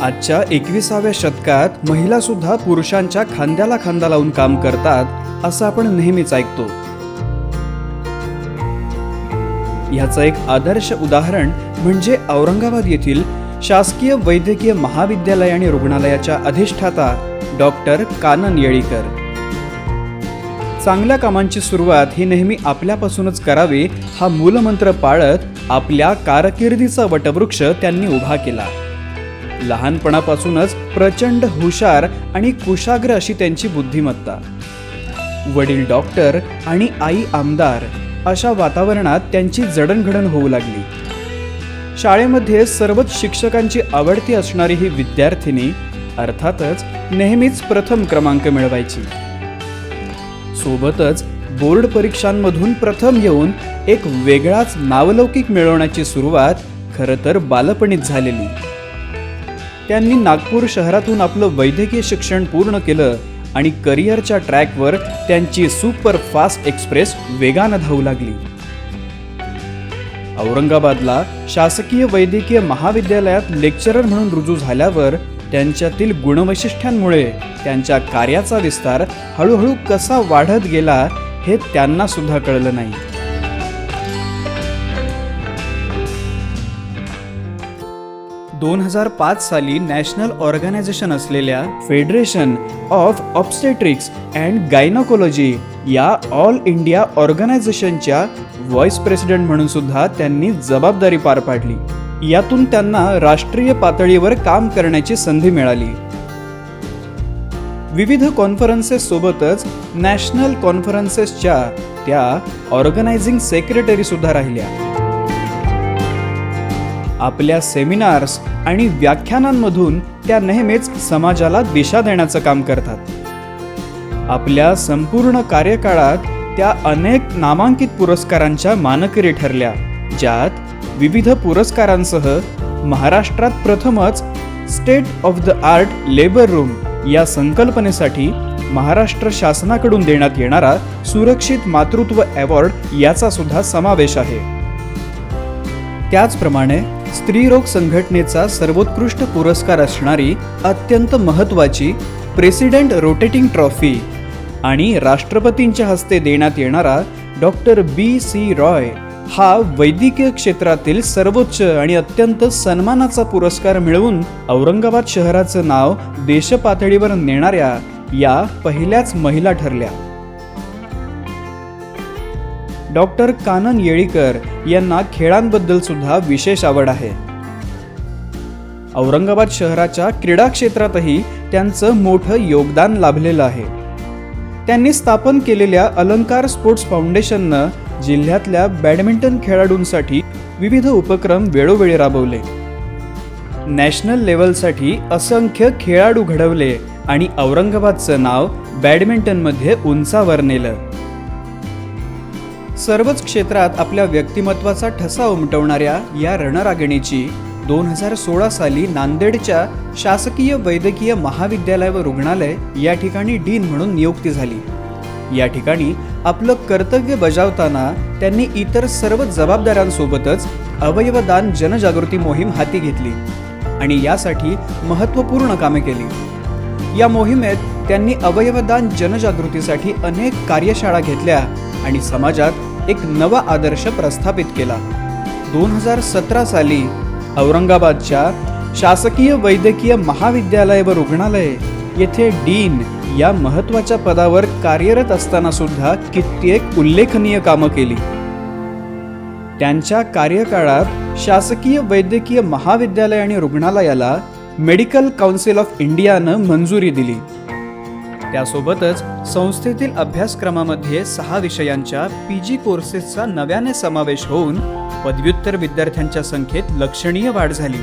आजच्या 21व्या शतकात महिला सुद्धा पुरुषांच्या खांद्याला खांदा लावून काम करतात असं आपण नेहमीच ऐकतो. याचं एक आदर्श उदाहरण म्हणजे औरंगाबाद येथील शासकीय वैद्यकीय महाविद्यालय आणि रुग्णालयाच्या अधिष्ठाता डॉक्टर कानन येळीकर. चांगल्या कामांची सुरुवात ही नेहमी आपल्यापासूनच करावी हा मूलमंत्र पाळत आपल्या कारकिर्दीचा वटवृक्ष त्यांनी उभा केला. लहानपणापासूनच प्रचंड हुशार आणि कुशाग्र अशी त्यांची बुद्धिमत्ता. वडील डॉक्टर आणि आई आमदार अशा वातावरणात त्यांची जडणघडण होऊ लागली. शाळेमध्ये सर्वच शिक्षकांची आवडती असणारी ही विद्यार्थिनी अर्थातच नेहमीच प्रथम क्रमांक मिळवायची. सोबतच बोर्ड परीक्षांमधून प्रथम येऊन एक वेगळाच नावलौकिक मिळवण्याची सुरुवात खरं तर बालपणीच झालेली. त्यांनी नागपूर शहरातून आपलं वैद्यकीय शिक्षण पूर्ण केलं आणि करिअरच्या ट्रॅकवर त्यांची सुपर फास्ट एक्सप्रेस वेगानं धावू लागली. औरंगाबादला शासकीय वैद्यकीय महाविद्यालयात लेक्चरर म्हणून रुजू झाल्यावर त्यांच्यातील गुणवैशिष्ट्यांमुळे त्यांच्या कार्याचा विस्तार हळूहळू कसा वाढत गेला हे त्यांना सुद्धा कळलं नाही. दोन 2005 साली नॅशनल ऑर्गनायझेशन असलेल्या फेडरेशन ऑफ ऑब्स्टेट्रिक्स अँड गायनोकॉलॉजी या ऑल इंडिया ऑर्गनायझेशनच्या व्हाईस प्रेसिडेंट म्हणून सुद्धा त्यांनी जबाबदारी पार पाडली. यातून त्यांना राष्ट्रीय पातळीवर काम करण्याची संधी मिळाली. विविध कॉन्फरन्सेस सोबतच नॅशनल कॉन्फरन्सेसच्या त्या ऑर्गनायझिंग सेक्रेटरी सुद्धा राहिल्या. आपल्या सेमिनार्स आणि व्याख्यानांमधून त्या नेहमीच समाजाला दिशा देण्याचं काम करतात. आपल्या संपूर्ण कार्यकाळात त्या अनेक नामांकित पुरस्कारांच्या मानकरी ठरल्या, ज्यात विविध पुरस्कारांसह महाराष्ट्रात प्रथमच state of the art labour room या संकल्पनेसाठी महाराष्ट्र शासनाकडून देण्यात येणारा सुरक्षित मातृत्व अवॉर्ड याचा सुद्धा समावेश आहे. त्याचप्रमाणे स्त्रीरोग संघटनेचा सर्वोत्कृष्ट पुरस्कार असणारी अत्यंत महत्त्वाची प्रेसिडेंट रोटेटिंग ट्रॉफी आणि राष्ट्रपतींच्या हस्ते देण्यात येणारा डॉक्टर B.C. रॉय हा वैद्यकीय क्षेत्रातील सर्वोच्च आणि अत्यंत सन्मानाचा पुरस्कार मिळवून औरंगाबाद शहराचं नाव देशपातळीवर नेणाऱ्या या पहिल्याच महिला ठरल्या. डॉक्टर कानन येळीकर यांना खेळांबद्दल सुद्धा विशेष आवड आहे. औरंगाबाद शहराच्या क्रीडा क्षेत्रातही त्यांचं मोठं योगदान लाभलेलं आहे. त्यांनी स्थापन केलेल्या अलंकार स्पोर्ट्स फाउंडेशननं जिल्ह्यातल्या बॅडमिंटन खेळाडूंसाठी विविध उपक्रम वेळोवेळी राबवले. नॅशनल लेव्हलसाठी असंख्य खेळाडू घडवले आणि औरंगाबादचं नाव बॅडमिंटनमध्ये उंचावर नेलं. सर्वच क्षेत्रात आपल्या व्यक्तिमत्वाचा ठसा उमटवणाऱ्या या रणरागिणीची 2016 साली नांदेडच्या शासकीय वैद्यकीय महाविद्यालय व रुग्णालय या ठिकाणी डीन म्हणून नियुक्ती झाली. या ठिकाणी आपलं कर्तव्य बजावताना त्यांनी इतर सर्व जबाबदाऱ्यांसोबतच अवयवदान जनजागृती मोहीम हाती घेतली आणि यासाठी महत्त्वपूर्ण कामे केली. या मोहिमेत त्यांनी अवयवदान जनजागृतीसाठी अनेक कार्यशाळा घेतल्या आणि समाजात एक नवा आदर्श प्रस्थापित केला. 2017 साली औरंगाबादच्या शासकीय वैद्यकीय महाविद्यालय व रुग्णालय येथे डीन या महत्त्वाच्या पदावर कार्यरत असताना सुद्धा कित्येक उल्लेखनीय कामं केली. त्यांच्या कार्यकाळात शासकीय वैद्यकीय महाविद्यालय आणि रुग्णालयाला मेडिकल काउन्सिल ऑफ इंडियानं मंजुरी दिली. त्यासोबतच संस्थेतील अभ्यासक्रमामध्ये 6 विषयांच्या PG कोर्सेसचा नव्याने समावेश होऊन पदव्युत्तर विद्यार्थ्यांच्या संख्येत लक्षणीय वाढ झाली.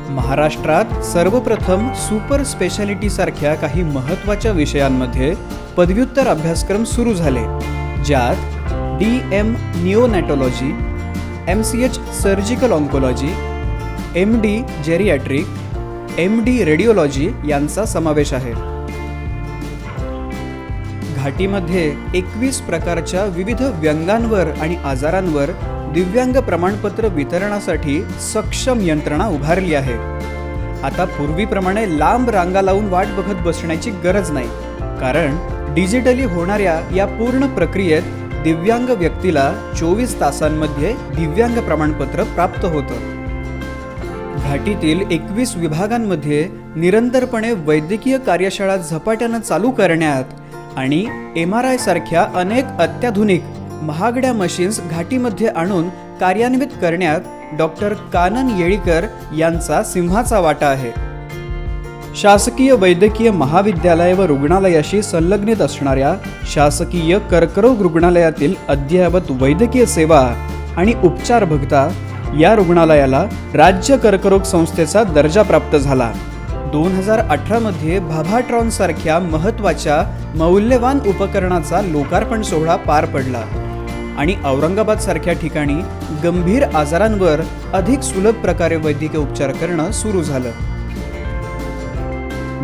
महाराष्ट्रात सर्वप्रथम सुपर स्पेशालिटी सारख्या काही महत्त्वाच्या विषयांमध्ये पदव्युत्तर अभ्यासक्रम सुरू झाले, ज्यात DM निओनॅटॉलॉजी, MCH surgical oncology, MD geriatric, MD radiology यांचा समावेश आहे. घाटीमध्ये 21 प्रकारच्या विविध व्यंगांवर आणि आजारांवर दिव्यांग प्रमाणपत्र वितरणासाठी सक्षम यंत्रणा उभारली आहे आता पूर्वीप्रमाणे लांब रांगा लावून वाट बघत बसण्याची गरज नाही, कारण डिजिटली होणाऱ्या या पूर्ण प्रक्रियेत दिव्यांग व्यक्तीला 24 तासांमध्ये दिव्यांग प्रमाणपत्र प्राप्त होतं. घाटीतील 21 विभागांमध्ये निरंतरपणे वैद्यकीय कार्यशाळा झपाट्यानं चालू करण्यात आणि MRI सारख्या अनेक अत्याधुनिक महागड्या मशीन्स घाटीमध्ये आणून कार्यान्वित करण्यात डॉक्टर कानन येळीकर यांचा सिंहाचा वाटा आहे. शासकीय वैद्यकीय महाविद्यालय व रुग्णालयाशी संलग्नित असणाऱ्या शासकीय कर्करोग रुग्णालयातील अद्ययावत वैद्यकीय सेवा आणि उपचार बघता या रुग्णालयाला राज्य कर्करोग संस्थेचा दर्जा प्राप्त झाला. 2018 मध्ये भाभाट्रॉन सारख्या महत्त्वाच्या मौल्यवान उपकरणाचा लोकार्पण सोहळा पार पडला आणि औरंगाबाद सारख्या ठिकाणी गंभीर आजारांवर अधिक सुलभ प्रकारे वैद्यकीय उपचार करणं सुरू झालं.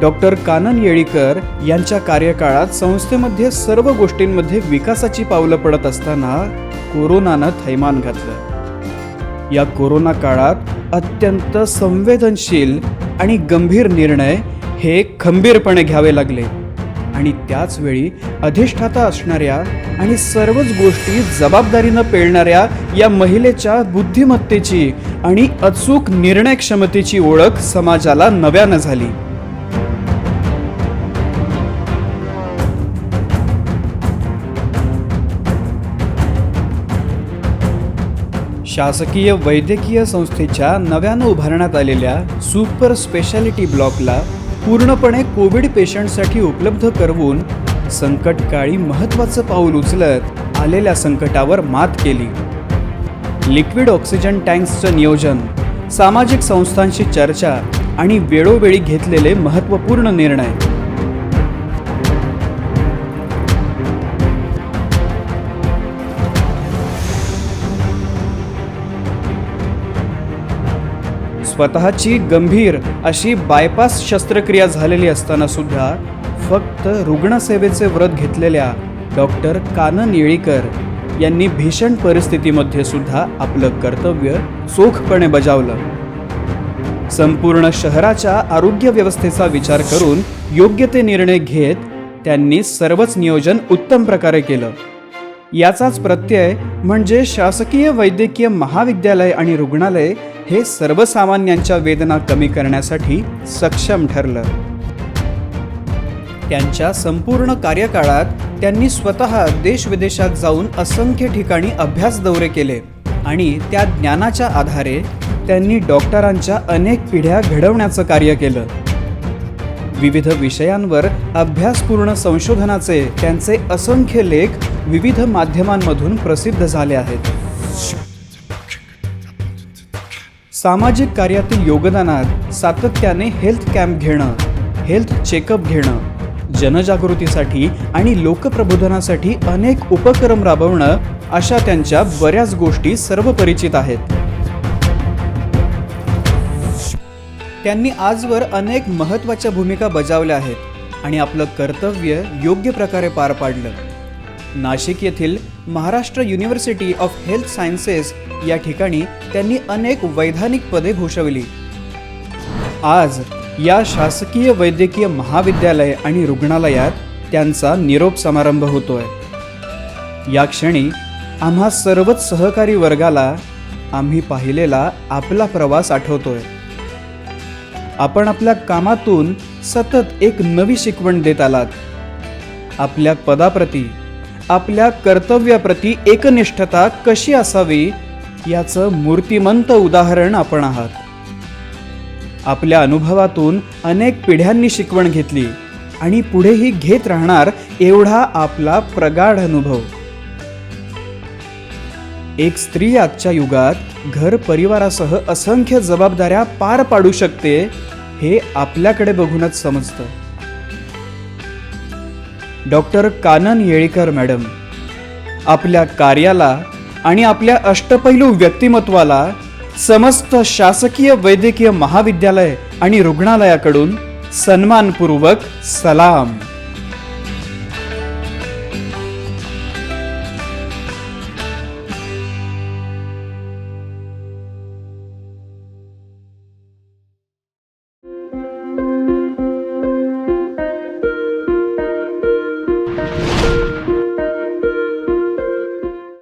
डॉक्टर कानन येळीकर यांच्या कार्यकाळात संस्थेमध्ये सर्व गोष्टींमध्ये विकासाची पावलं पडत असताना कोरोनानं थैमान घातलं. या कोरोना काळात अत्यंत संवेदनशील आणि गंभीर निर्णय हे खंबीरपणे घ्यावे लागले आणि त्याच वेळी अधिष्ठाता असणाऱ्या आणि सर्वच गोष्टी जबाबदारीनं पेलणाऱ्या या महिलेच्या बुद्धिमत्तेची आणि अचूक निर्णय क्षमतेची ओळख समाजाला नव्यानं झाली. शासकीय वैद्यकीय संस्थेच्या नव्यानं उभारण्यात आलेल्या सुपर स्पेशालिटी ब्लॉकला पूर्णपणे कोविड पेशंटसाठी उपलब्ध करवून संकटकाळी महत्त्वाचं पाऊल उचलत आलेल्या संकटावर मात केली. लिक्विड ऑक्सिजन टँक्सचं नियोजन, सामाजिक संस्थांशी चर्चा आणि वेळोवेळी घेतलेले महत्त्वपूर्ण निर्णय. स्वतःची गंभीर अशी बायपास शस्त्रक्रिया झालेली असताना सुद्धा फक्त रुग्णसेवेचे व्रत घेतलेल्या डॉक्टर कानन येळीकर यांनी भीषण परिस्थितीमध्ये सुद्धा आपलं कर्तव्य चोखपणे बजावलं. संपूर्ण शहराच्या आरोग्य व्यवस्थेचा विचार करून योग्य ते निर्णय घेत त्यांनी सर्वच नियोजन उत्तम प्रकारे केलं. याचाच प्रत्यय म्हणजे शासकीय वैद्यकीय महाविद्यालय आणि रुग्णालय हे सर्वसामान्यांच्या वेदना कमी करण्यासाठी सक्षम ठरलं. त्यांच्या संपूर्ण कार्यकाळात त्यांनी स्वतः देशविदेशात जाऊन असंख्य ठिकाणी अभ्यास दौरे केले आणि त्या ज्ञानाच्या आधारे त्यांनी डॉक्टरांच्या अनेक पिढ्या घडवण्याचं कार्य केलं. विविध विषयांवर अभ्यासपूर्ण संशोधनाचे त्यांचे असंख्य लेख विविध माध्यमांमधून प्रसिद्ध झाले आहेत. सामाजिक कार्यातील योगदानात सातत्याने हेल्थ कॅम्प घेणं, हेल्थ चेकअप घेणं, जनजागृतीसाठी आणि लोकप्रबोधनासाठी अनेक उपक्रम राबवणं अशा त्यांच्या बऱ्याच गोष्टी सर्वपरिचित आहेत. त्यांनी आजवर अनेक महत्त्वाच्या भूमिका बजावल्या आहेत आणि आपलं कर्तव्य योग्य प्रकारे पार पाडलं. नाशिक येथील Maharashtra university of health sciences या ठिकाणी त्यांनी अनेक वैधानिक पदे भूषवली. आज या शासकीय वैद्यकीय महाविद्यालय आणि रुग्णालयात त्यांचा निरोप समारंभ होतोय. या क्षणी आम्हा सर्वच सहकारी वर्गाला आम्ही पाहिलेला आपला प्रवास आठवतोय. आपण आपल्या कामातून सतत एक नवी शिकवण देत आलात. आपल्या पदाप्रती, आपल्या कर्तव्याप्रती एकनिष्ठता कशी असावी याचं मूर्तिमंत उदाहरण आपण आहात. आपल्या अनुभवातून अनेक पिढ्यांनी शिकवण घेतली आणि पुढेही घेत राहणार एवढा आपला प्रगाढ अनुभव. एक स्त्री आजच्या युगात घर परिवारासह असंख्य जबाबदाऱ्या पार पाडू शकते हे आपल्याकडे बघूनच समजतं. डॉक्टर कानन येळीकर मॅडम, आपल्या कार्याला आणि आपल्या अष्टपैलू व्यक्तिमत्वाला समस्त शासकीय वैद्यकीय महाविद्यालय आणि रुग्णालयाकडून सन्मानपूर्वक सलाम.